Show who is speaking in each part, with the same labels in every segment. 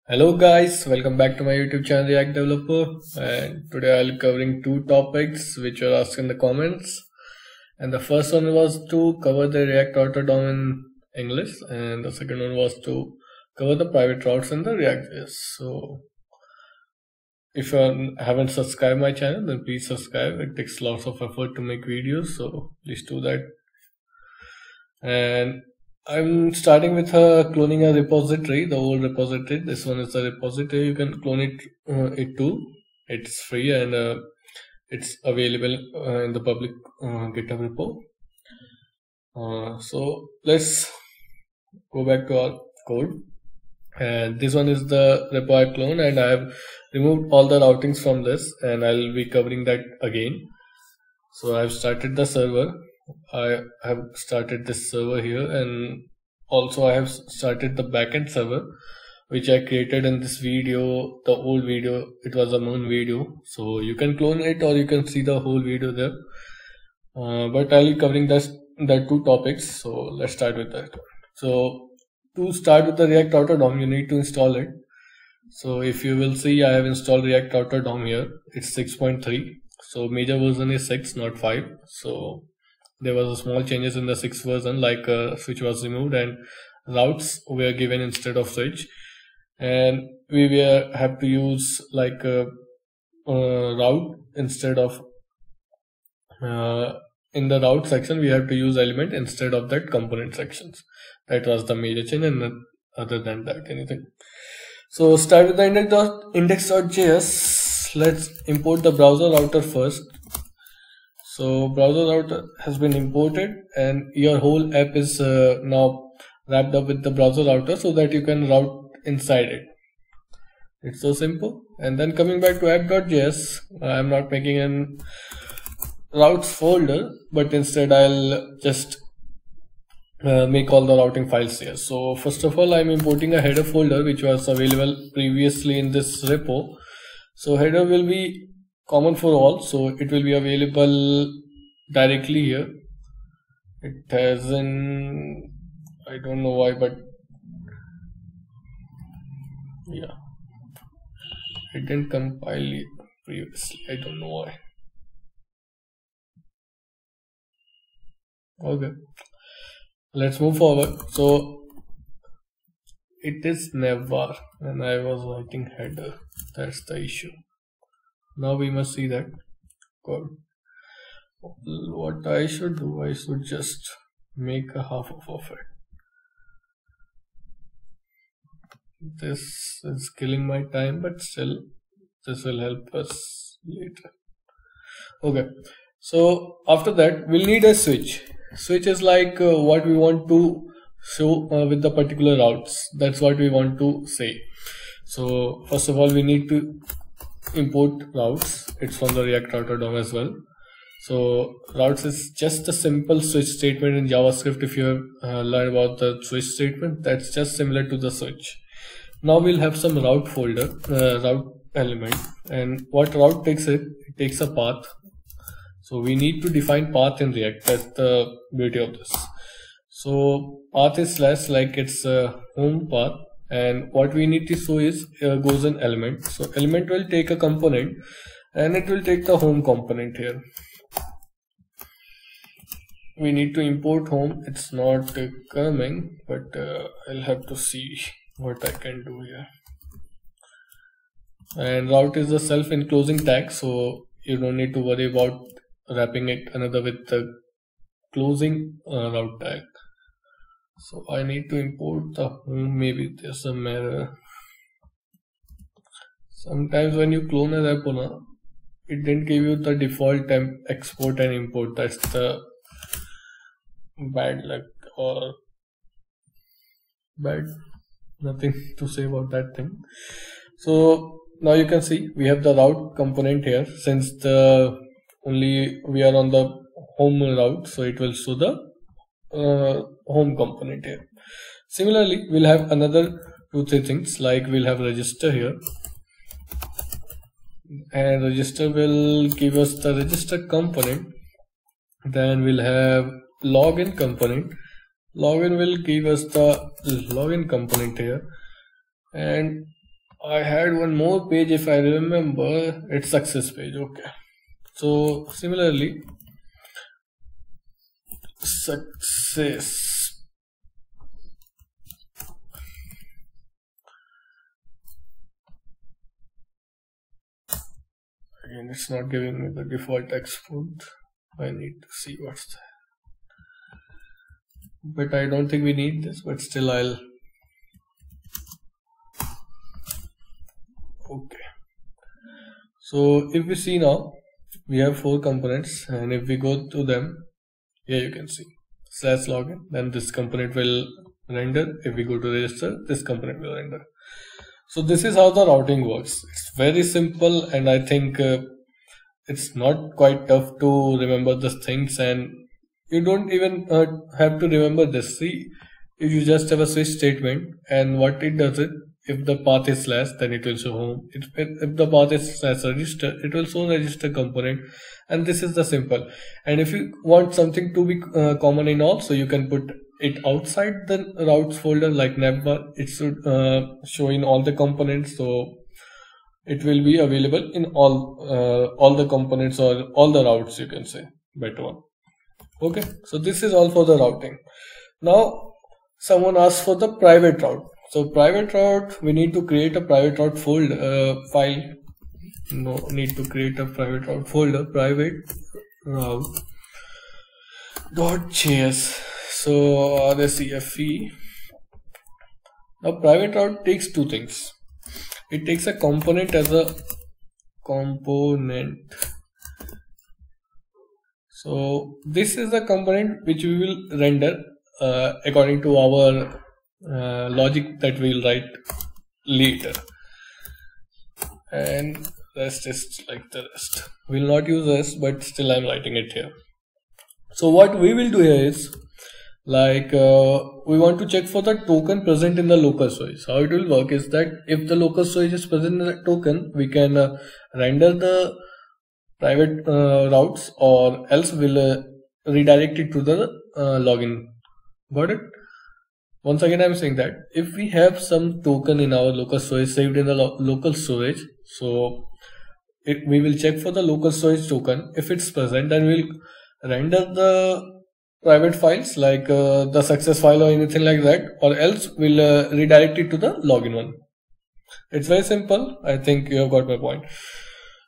Speaker 1: Hello guys, welcome back to my YouTube channel React Developer, and today I'll be covering two topics which were asked in the comments. And the first one was to cover the React Auto DOM in English, and the second one was to cover the private routes in the React.js. So if you haven't subscribed my channel, then please subscribe. It takes lots of effort to make videos, so please do that. And I'm starting with cloning a repository, the old repository. This one is the repository. You can clone it too. It's free and it's available in the public GitHub repo. So let's go back to our code. And this one is the repo I clone, and I have removed all the routings from this, and I'll be covering that again. So I've started the server. I have started this server here, and also I have started the backend server which I created in this video, the old video. It was a main video, so you can clone it or you can see the whole video there, but I'll be covering the two topics. So let's start with that. So to start with the React Auto DOM, you need to install it. So if you will see, I have installed React Auto DOM here. It's 6.3, so major version is 6, not 5. So there was a small changes in the 6th version, like switch was removed and routes were given instead of switch, and we have to use like a route instead of in the route section we have to use element instead of that component sections. That was the major change, and other than that anything. So start with the index.js. Let's import the browser router first. So browser router has been imported, and your whole app is now wrapped up with the browser router so that you can route inside it. It's so simple. And then coming back to app.js, I'm not making an routes folder, but instead I'll just make all the routing files here. So first of all, I'm importing a header folder which was available previously in this repo. So header will be common for all, so it will be available directly here. It has an, I don't know why, but yeah, it didn't compile it previously. I don't know why. Okay, let's move forward. So it is Navbar, and I was writing header. That's the issue. Now we must see that code. What I should do, I should just make a half of it. This is killing my time, but still this will help us later. Okay, so after that we'll need a switch. Switch is like what we want to show with the particular routes. That's what we want to say. So first of all, we need to import routes. It's from the React Auto DOM as well. So routes is just a simple switch statement in JavaScript. If you have learned about the switch statement, that's just similar to the switch. Now we'll have some route folder, route element, and what route takes it takes a path. So we need to define path in React. That's the beauty of this. So path is slash, like it's a home path. And what we need to show is goes an element. So element will take a component, and it will take the home component here. We need to import home. It's not coming, but I'll have to see what I can do here. And route is a self-enclosing tag, so you don't need to worry about wrapping it another with the closing route tag. So I need to import the home. Maybe there's some error. Sometimes when you clone a repo, it didn't give you the default temp export and import. That's the bad luck, or bad, nothing to say about that thing. So now you can see we have the route component here. Since we are on the home route, so it will show the home component here. Similarly, we'll have another 2-3 things, like we'll have register here, and register will give us the register component. Then we'll have login component. Login will give us the login component here, and I had one more page if I remember. It's success page. Okay. So similarly, success. Again, it's not giving me the default export. I need to see what's there. But I don't think we need this, but still I'll. Okay. So if we see now, we have 4 components, and if we go to them, here you can see /login, then this component will render. If we go to register, this component will render. So this is how the routing works. It's very simple, and I think it's not quite tough to remember these things, and you don't even have to remember this. See, if you just have a switch statement, and what it does is, if the path is /, then it will show home. If the path is /register, it will show register component, and this is the simple. And if you want something to be common in all, so you can put it outside the routes folder like Navbar. It should show in all the components, so it will be available in all the components or all the routes, you can say, better one. Okay, so this is all for the routing. Now someone asked for the private route. So private route, we need to create a private route folder file. No need to create a private route folder. Private route .js. So RSEFE. Now private route takes 2 things. It takes a component as a component. So this is the component which we will render according to our logic that we'll write later, and rest is like the rest. We'll not use this, but still I'm writing it here. So what we will do here is, like we want to check for the token present in the local storage. How it will work is that if the local storage is present in the token, we can render the private routes, or else we'll redirect it to the login. Got it? Once again, I'm saying that if we have some token in our local storage saved in the local storage, so we will check for the local storage token. If it's present, then we'll render the private files like the success file or anything like that, or else we'll redirect it to the login one. It's very simple. I think you have got my point.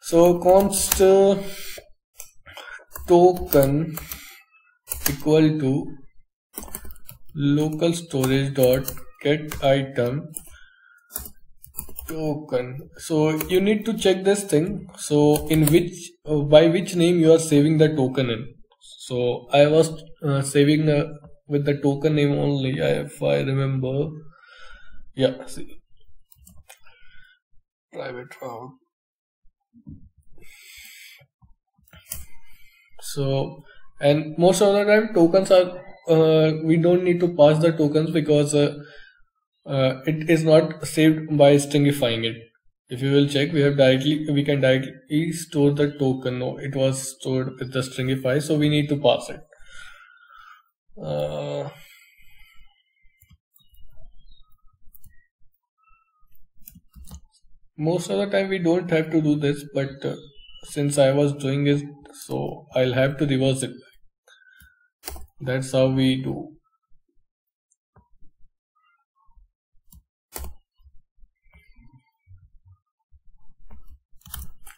Speaker 1: So const token equal to local storage dot get item token. So you need to check this thing. So in which by which name you are saving the token in. So I was saving with the token name only, if I remember. Yeah, see, private route. So, and most of the time tokens are we don't need to pass the tokens because it is not saved by stringifying it. If you will check, we can directly store the token. No, it was stored with the stringify, so we need to pass it. Most of the time we don't have to do this, but since I was doing it, so I'll have to reverse it. That's how we do.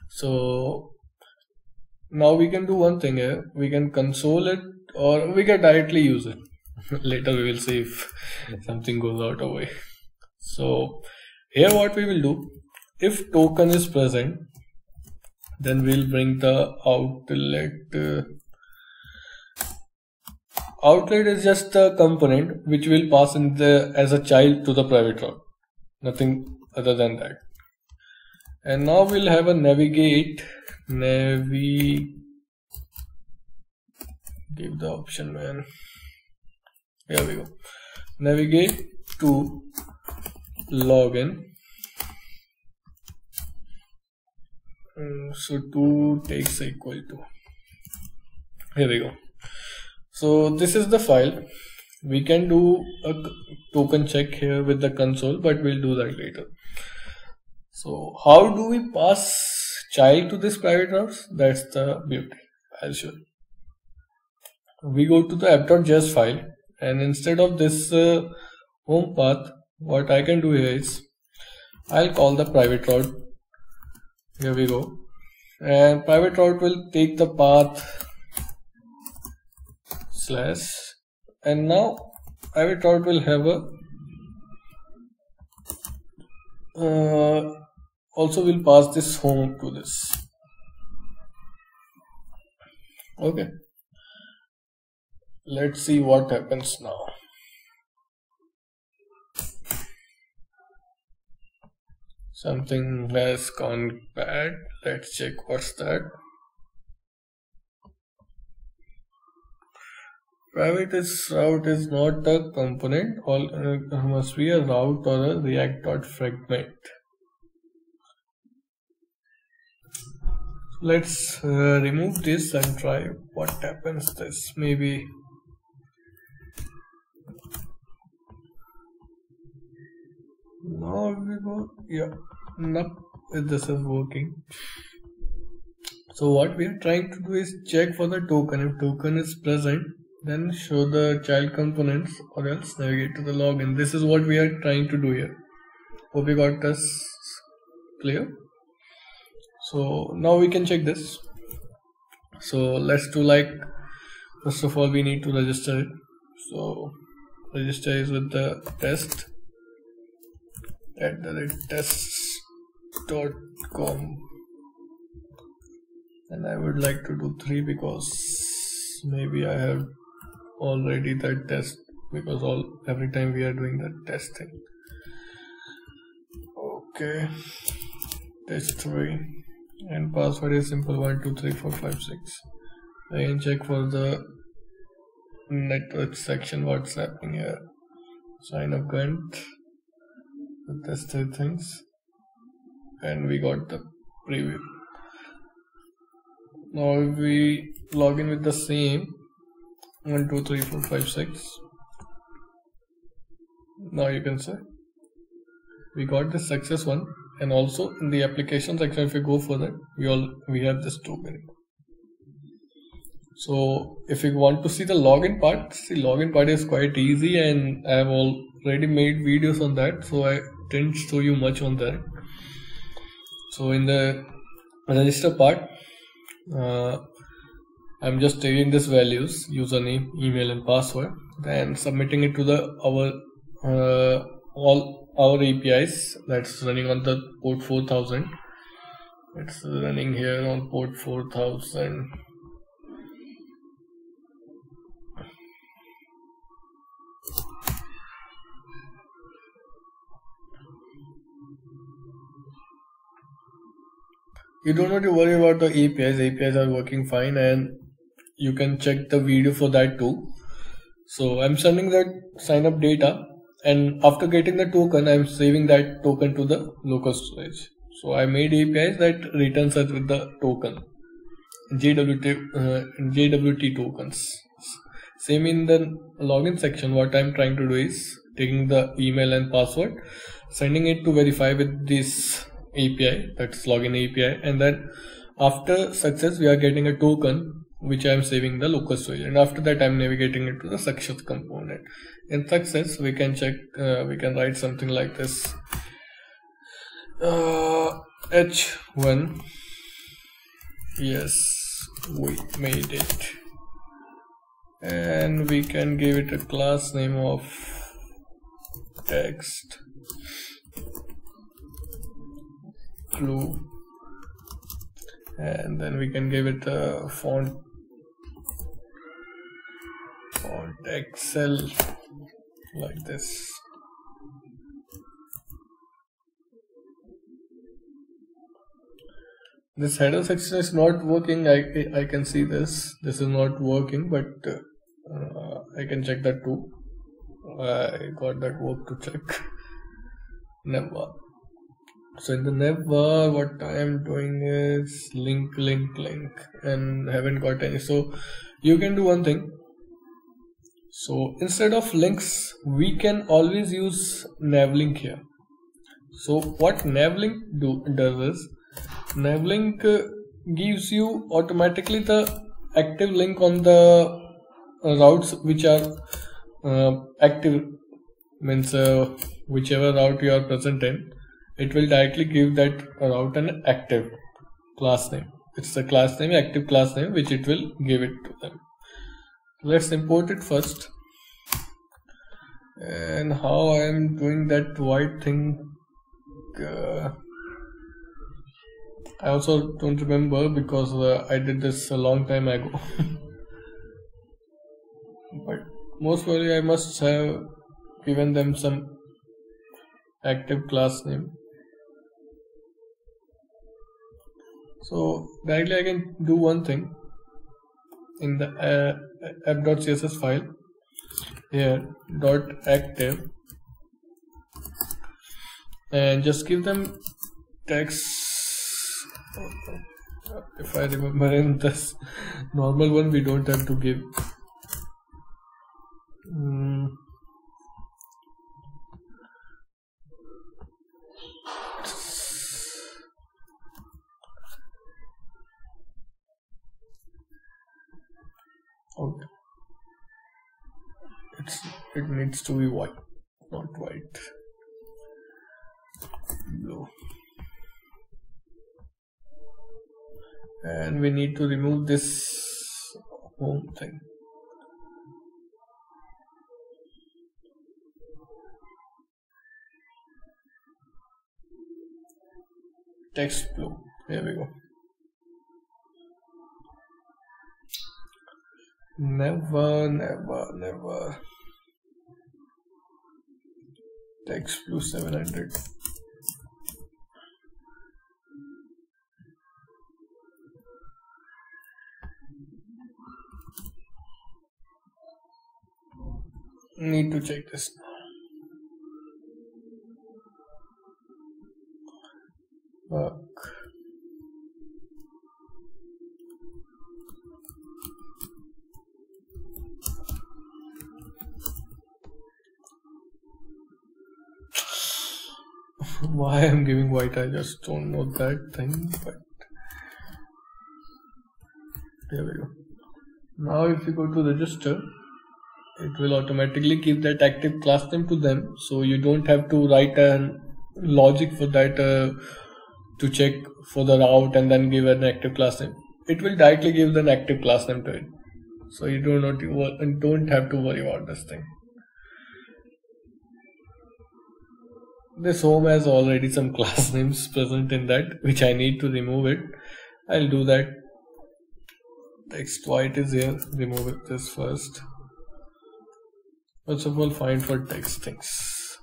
Speaker 1: So now we can do one thing here. We can console it, or we can directly use it. Later we will see if something goes out of way. So here what we will do, if token is present, then we'll bring the outlet. Outlet is just a component which will pass in as a child to the private route. Nothing other than that. And now we'll have a navigate. Give the option, man. Here we go. Navigate to login. So to takes equal to. Here we go. So this is the file. We can do a token check here with the console, but we'll do that later. So how do we pass child to this private routes? That's the beauty. I'll show you. We go to the app.js file, and instead of this home path, what I can do here is I'll call the private route. Here we go, and private route will take the path slash, and now private route will have a also will pass this home to this. Okay, let's see what happens now. Something has gone bad. Let's check what's that. Private route is not a component, all must be a route or a react.fragment. Let's remove this and try what happens. This maybe now we go. Yeah, nope, this is working. So what we are trying to do is check for the token. If token is present, then show the child components, or else navigate to the login. This is what we are trying to do here. Hope you got this clear. So now we can check this. So let's do like, first of all we need to register it. So register is with the test @tests.com, and I would like to do 3 because maybe I have already that test, because every time we are doing that testing. Okay, test 3, and password is simple 123456. I can check for the network section what's happening here. Sign up went, test 3 things, and we got the preview. Now if we log in with the same 123456, now you can say we got the success one. And also in the application section, if we go further, we have this token. So if you want to see the login part, login part is quite easy, and I have already made videos on that, so I didn't show you much on that. So in the register part, I'm just taking this values, username, email and password, then submitting it to all our APIs that's running on the port 4000. It's running here on port 4000. You don't have to worry about the APIs. APIs are working fine, and you can check the video for that too. So I'm sending that sign up data, and after getting the token, I'm saving that token to the local storage. So I made APIs that returns us with the token, JWT tokens. Same in the login section, what I'm trying to do is taking the email and password, sending it to verify with this API, that's login API, and then after success we are getting a token which I am saving the local storage, and after that I'm navigating it to the success component. In success we can check, we can write something like this, H1, yes, we made it, and we can give it a class name of text clue, and then we can give it a font Excel like this. This header section is not working. I can see this is not working, but I can check that too. I got that work to check. Navbar. So in the Navbar, what I am doing is link, and haven't got any. So you can do one thing. So instead of links, we can always use nav link here. So what navlink does is navlink gives you automatically the active link on the routes which are active, means whichever route you are present in, it will directly give that route an active class name. It's a class name, active class name, which it will give it to them. Let's import it first. And how I am doing that white thing, I also don't remember, because I did this a long time ago. But most probably I must have given them some active class name. So directly I can do one thing in the app.css file. Here dot active, and just give them text. If I remember, in this normal one we don't have to give okay. It needs to be white, not white, blue. And we need to remove this home thing. Text blue. Here we go. Never. Text blue 700. Need to check this now. Why I'm giving white, I just don't know that thing, but here we go. Now if you go to register, it will automatically give that active class name to them, so you don't have to write a logic for that to check for the route and then give an active class name. It will directly give an active class name to it, so you don't have to worry about this thing. This home has already some class names present in that, which I need to remove it. I'll do that. Text white is here, remove this first. First of all, find for text things.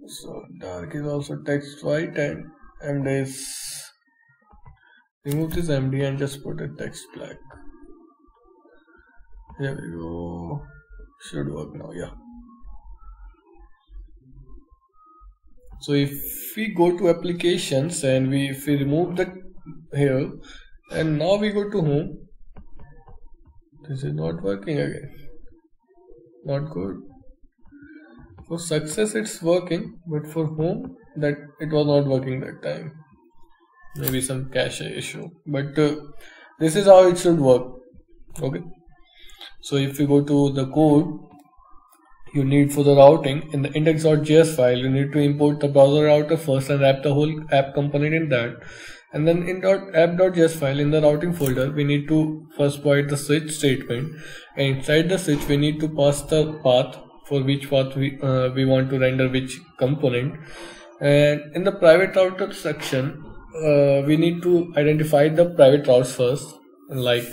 Speaker 1: So dark is also text white, and MD is, remove this MD and just put a text black. Here we go. Should work now, yeah. So if we go to applications and if we remove the here, and now we go to home, this is not working again. Not good. For success it's working, but for home that it was not working that time. Maybe some cache issue, but this is how it should work. Okay. So if you go to the code you need for the routing, in the index.js file you need to import the browser router first and wrap the whole app component in that, and then in app.js file in the routing folder we need to first provide the switch statement, and inside the switch we need to pass the path for which path we want to render which component, and in the private router section we need to identify the private routes first, like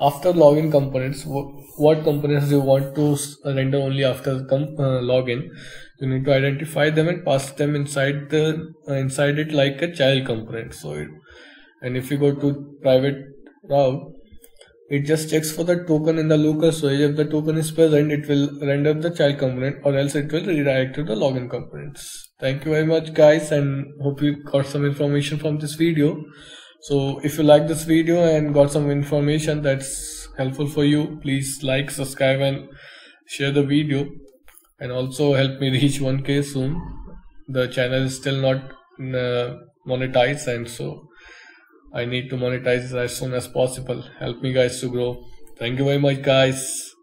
Speaker 1: after login components, what components you want to render only after login. You need to identify them and pass them inside it like a child component. So and if you go to private route, it just checks for the token in the local storage. If the token is present, it will render the child component, or else it will redirect to the login components. Thank you very much guys, and hope you got some information from this video. So if you like this video and got some information that's helpful for you, please like, subscribe and share the video. and also help me reach 1K soon. The channel is still not monetized, and so I need to monetize as soon as possible. Help me guys to grow. Thank you very much guys.